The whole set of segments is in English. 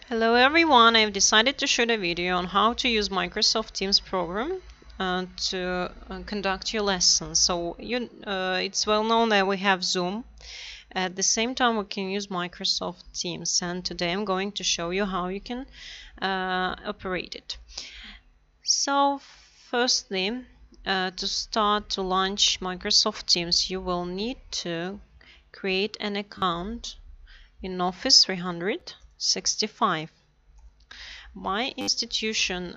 Hello everyone, I've decided to shoot a video on how to use Microsoft Teams program to conduct your lessons. So it's well known that we have Zoom. At the same time we can use Microsoft Teams, and today I'm going to show you how you can operate it. So firstly, to start to launch Microsoft Teams, you will need to create an account in Office 365. My institution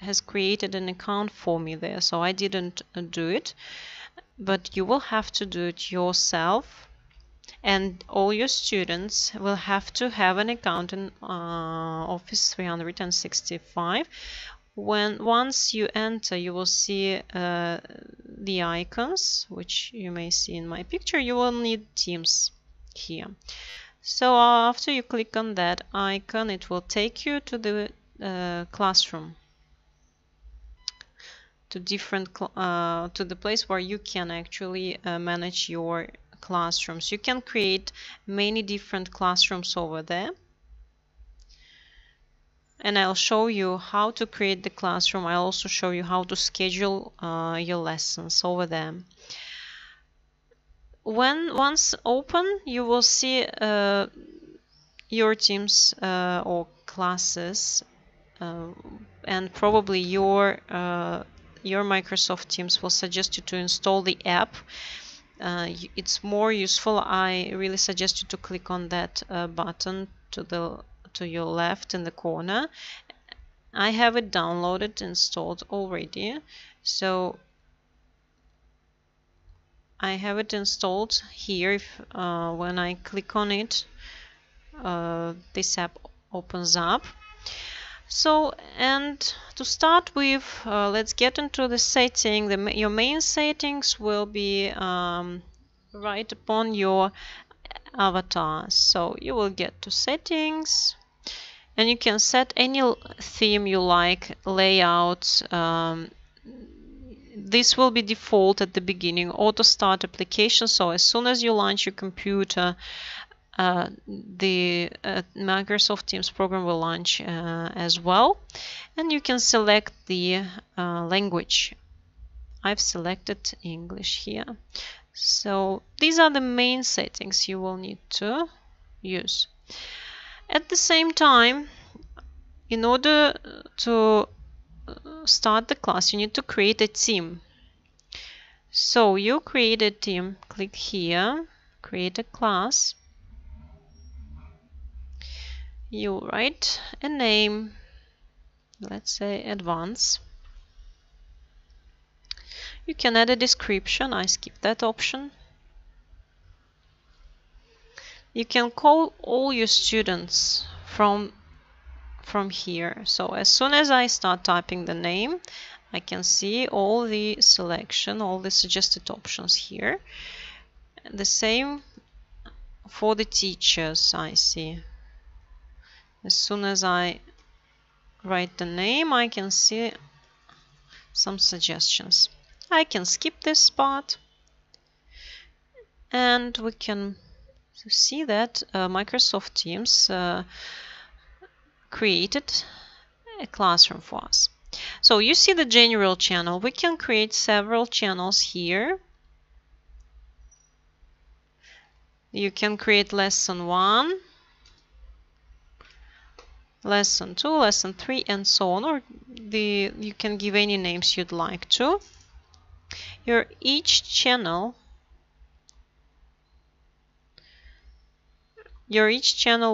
has created an account for me there, so I didn't do it, but you will have to do it yourself, and all your students will have to have an account in Office 365. Once you enter, you will see the icons, which you may see in my picture. You will need Teams here. So after you click on that icon, it will take you to the classroom, to the place where you can actually manage your classrooms. You can create many different classrooms over there, and I'll show you how to create the classroom. I'll also show you how to schedule your lessons over there. Once open, you will see your teams or classes, and probably your Microsoft Teams will suggest you to install the app. It's more useful. I really suggest you to click on that button to your left in the corner. I have it downloaded, installed already, so I have it installed here. When I click on it, this app opens up. So, and to start with, let's get into the setting. Your main settings will be right upon your avatar. So you will get to settings, and you can set any theme you like, layout. This will be default at the beginning, auto start application. So as soon as you launch your computer, the Microsoft Teams program will launch as well, and you can select the language. I've selected English here. So these are the main settings you will need to use. At the same time, in order to start the class, you need to create a team. So you create a team, click here, create a class. You write a name, let's say Advance. You can add a description. I skip that option. You can call all your students from here. So as soon as I start typing the name, I can see all the selection, all the suggested options here. The same for the teachers, I see. As soon as I write the name, I can see some suggestions. I can skip this part, and we can see that Microsoft Teams created a classroom for us. So you see the general channel. We can create several channels here. You can create lesson 1, lesson 2, lesson 3, and so on, or you can give any names you'd like to. Each channel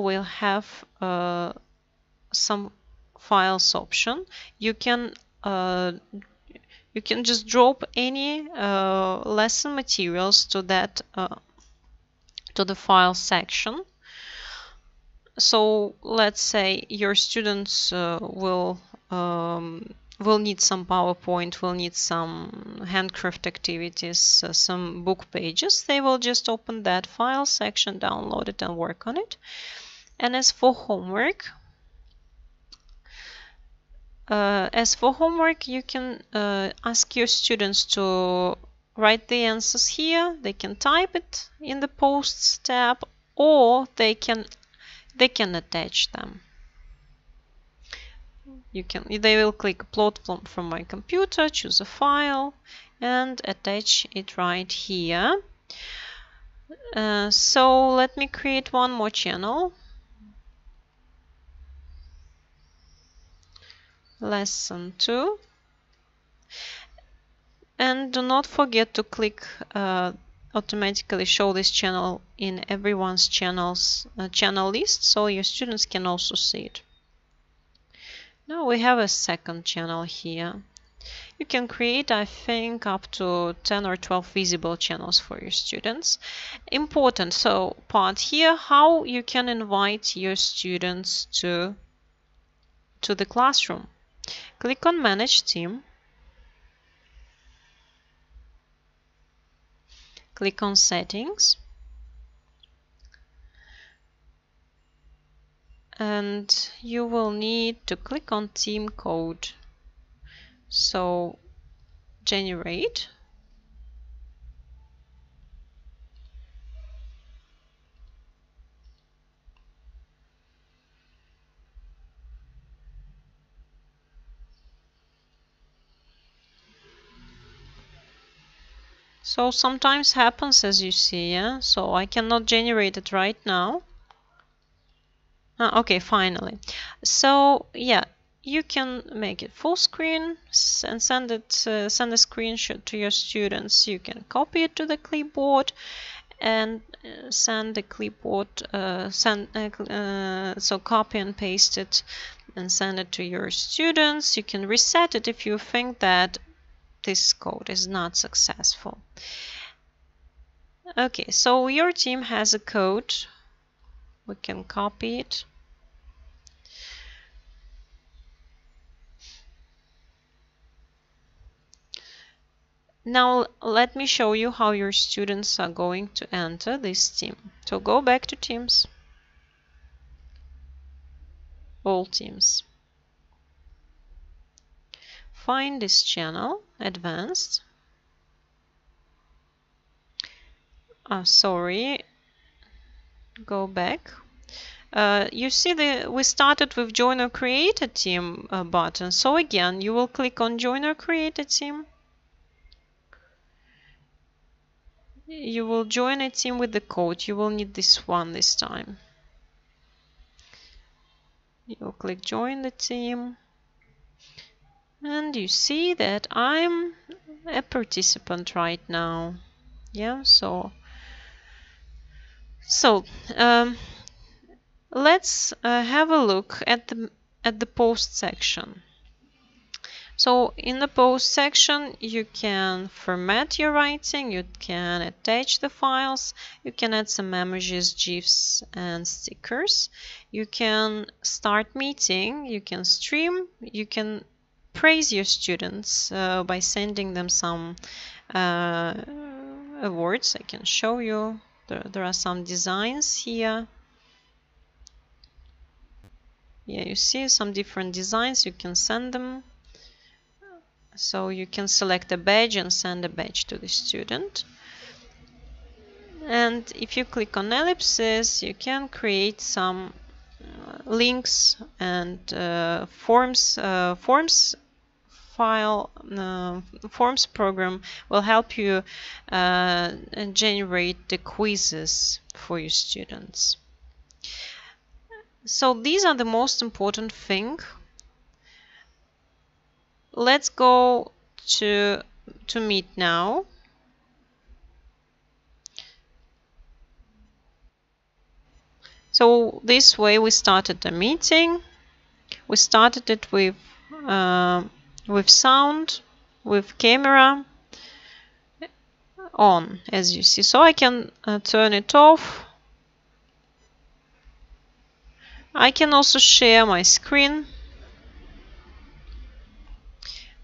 will have some files option. You can just drop any lesson materials to that to the file section. So let's say your students will need some PowerPoint, will need some handcraft activities, some book pages. They will just open that file section, download it, and work on it. And as for homework, you can ask your students to write the answers here. They can type it in the Posts tab, or they can they can attach them. They will click upload from my computer, choose a file, and attach it right here. So let me create one more channel. Lesson 2. And do not forget to click automatically show this channel in everyone's channel list, so your students can also see it. Now we have a second channel here. You can create, I think, up to 10 or 12 visible channels for your students. Important part here, how you can invite your students to the classroom. Click on Manage Team. Click on Settings. And you will need to click on Team Code. So generate. So sometimes happens, as you see, yeah? So I cannot generate it right now. Okay, finally. So yeah, you can make it full screen and send a screenshot to your students. You can copy it to the clipboard and send the clipboard, so copy and paste it and send it to your students. You can reset it if you think that this code is not successful. Okay, so your team has a code. We can copy it. Now let me show you how your students are going to enter this team. So go back to Teams, all teams. Find this channel, Advanced. Sorry, go back. You see we started with Join or Create a Team button. So again, you will click on Join or Create a Team. You will join a team with the code. You will need this one this time. You'll click Join the team. And you see that I'm a participant right now. Yeah, so let's have a look at the post section. So in the post section, you can format your writing, you can attach the files, you can add some emojis, GIFs, and stickers. You can start meeting, you can stream, you can praise your students by sending them some awards. I can show you. There are some designs here. Yeah, you see some different designs. You can send them. So you can select a badge and send a badge to the student. And if you click on ellipses, you can create some links and forms program will help you generate the quizzes for your students. So these are the most important thing. Let's go to Meet now. So this way we started the meeting. We started it with sound, with camera on, as you see. So I can turn it off. I can also share my screen.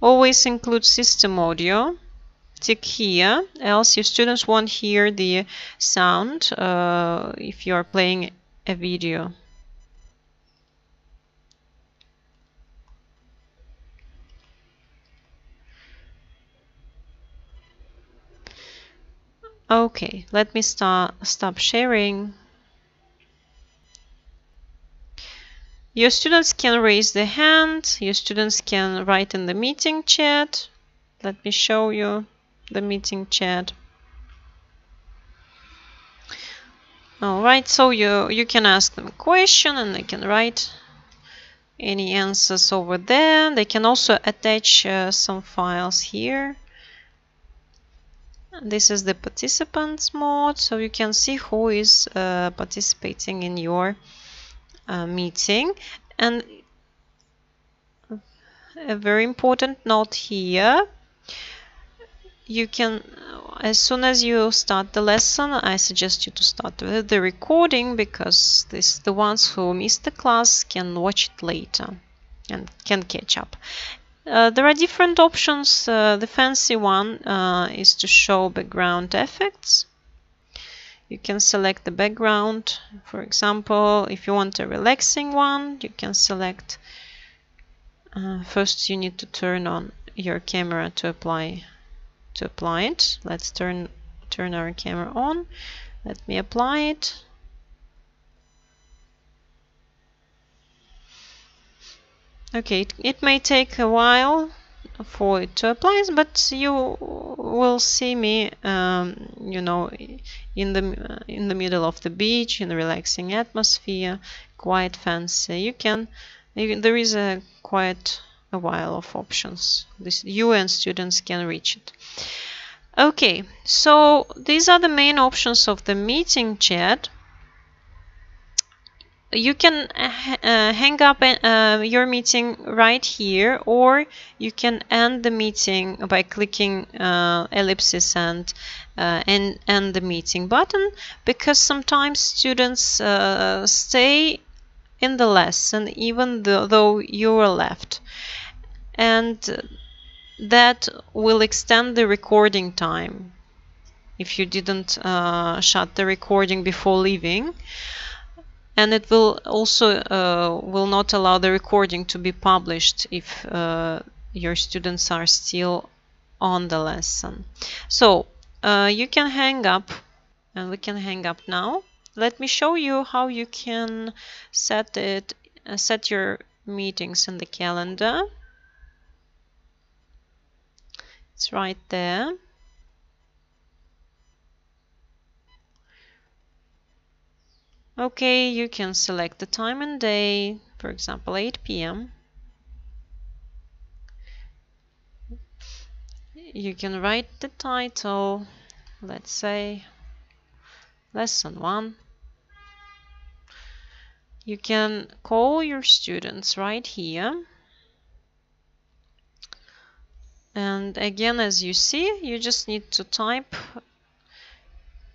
Always include system audio. Tick here, else your students won't hear the sound if you are playing a video. Okay, let me stop sharing. Your students can raise their hand. Your students can write in the meeting chat. Let me show you the meeting chat. Alright, so you can ask them a question and they can write any answers over there. They can also attach some files here. This is the participants mode, so you can see who is participating in your meeting. And a very important note here, you can, as soon as you start the lesson, I suggest you to start with the recording, because the ones who missed the class can watch it later and can catch up. There are different options. The fancy one is to show background effects. You can select the background. For example, if you want a relaxing one, you can select. First, you need to turn on your camera to apply it. Let's turn our camera on. Let me apply it. Okay, it may take a while for it to apply, but you will see me, you know, in the middle of the beach, in a relaxing atmosphere, quite fancy. There is quite a while of options. You and students can reach it. Okay, so these are the main options of the meeting chat. You can hang up your meeting right here, or you can end the meeting by clicking ellipsis and end the meeting button, because sometimes students stay in the lesson even though you are left, and that will extend the recording time if you didn't shut the recording before leaving. And it will also will not allow the recording to be published if your students are still on the lesson. So you can hang up, and we can hang up now. Let me show you how you can set your meetings in the calendar. It's right there. Okay, you can select the time and day, for example 8 p.m. You can write the title, let's say Lesson 1. You can call your students right here. And again, as you see, you just need to type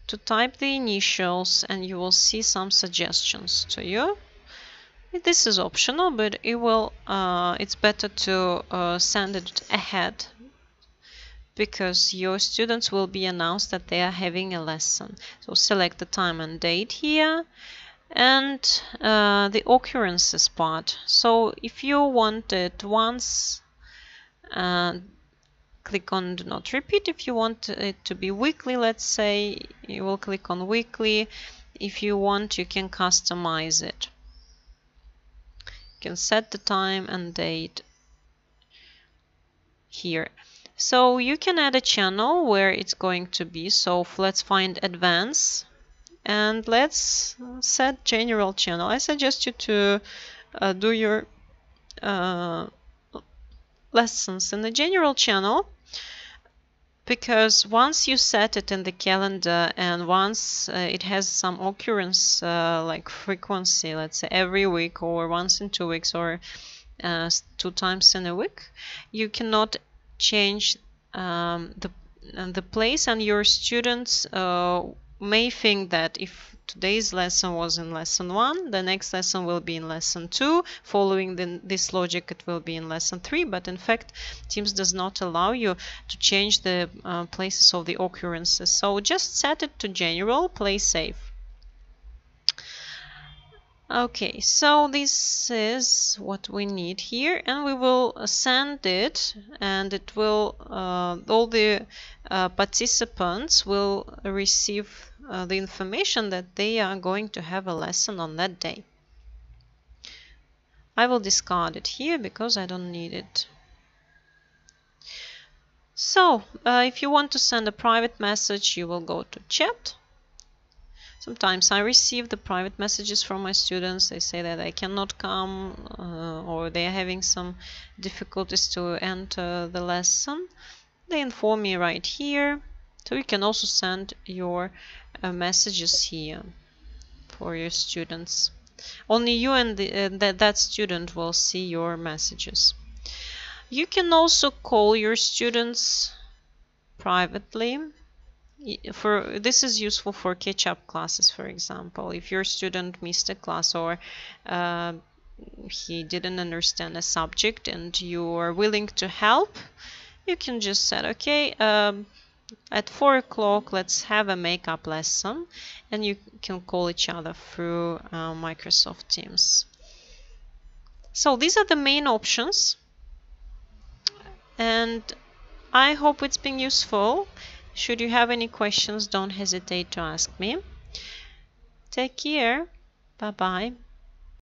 the initials, and you will see some suggestions to you. This is optional, but it's better to send it ahead, because your students will be announced that they are having a lesson. So select the time and date here, and the occurrences part. So if you want it once, click on do not repeat. If you want it to be weekly, let's say, you will click on weekly. If you want, you can customize it. You can set the time and date here. So you can add a channel where it's going to be. So let's find advanced, and let's set general channel. I suggest you to do your lessons in the general channel, because once you set it in the calendar, and once it has some occurrence like frequency, let's say every week or once in 2 weeks or 2 times in a week, you cannot change the place, and your students may think that if today's lesson was in lesson 1, the next lesson will be in lesson 2, following this logic it will be in lesson 3, but in fact Teams does not allow you to change the places of the occurrences. So just set it to general, play safe. Okay, so this is what we need here, and we will send it, and it will all the participants will receive the information that they are going to have a lesson on that day. I will discard it here because I don't need it. So if you want to send a private message, you will go to chat. Sometimes I receive the private messages from my students. They say that they cannot come or they are having some difficulties to enter the lesson. They inform me right here. So you can also send your messages here for your students. Only you and that student will see your messages. You can also call your students privately. This is useful for catch-up classes, for example. If your student missed a class or he didn't understand a subject and you are willing to help, you can just say, okay, at 4 o'clock let's have a makeup lesson, and you can call each other through Microsoft Teams. So these are the main options, and I hope it's been useful. Should you have any questions, don't hesitate to ask me. Take care. Bye-bye.